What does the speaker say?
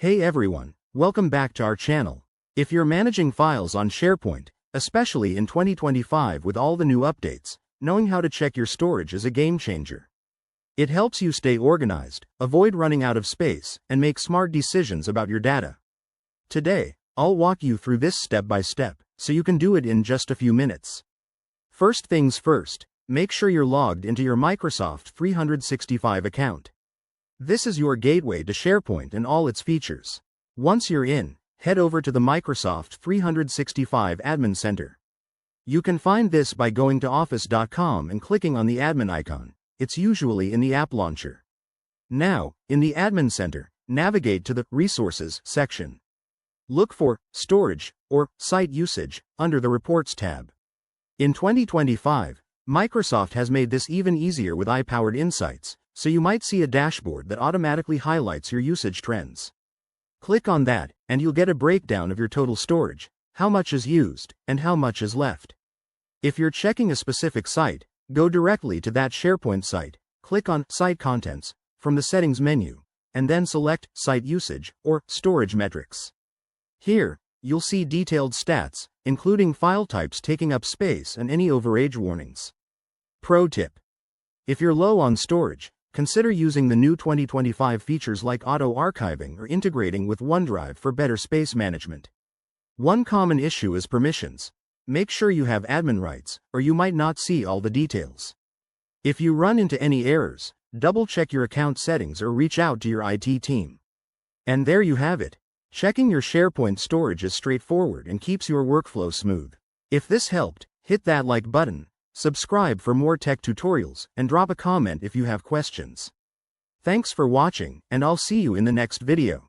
Hey everyone, welcome back to our channel. If you're managing files on SharePoint, especially in 2025 with all the new updates, knowing how to check your storage is a game changer. It helps you stay organized, avoid running out of space, and make smart decisions about your data. Today, I'll walk you through this step by step, so you can do it in just a few minutes. First things first, make sure you're logged into your Microsoft 365 account. This is your gateway to SharePoint and all its features. Once you're in, head over to the Microsoft 365 Admin Center. You can find this by going to office.com and clicking on the admin icon. It's usually in the app launcher. Now, in the Admin Center, navigate to the Resources section. Look for Storage or Site Usage under the Reports tab. In 2025, Microsoft has made this even easier with AI-powered insights, so you might see a dashboard that automatically highlights your usage trends. Click on that, and you'll get a breakdown of your total storage, how much is used, and how much is left. If you're checking a specific site, go directly to that SharePoint site, click on Site Contents from the Settings menu, and then select Site Usage or Storage Metrics. Here, you'll see detailed stats, including file types taking up space and any overage warnings. Pro tip: if you're low on storage, consider using the new 2025 features like auto-archiving or integrating with OneDrive for better space management. One common issue is permissions. Make sure you have admin rights, or you might not see all the details. If you run into any errors, double-check your account settings or reach out to your IT team. And there you have it. Checking your SharePoint storage is straightforward and keeps your workflow smooth. If this helped, hit that like button, subscribe for more tech tutorials, and drop a comment if you have questions. Thanks for watching, and I'll see you in the next video.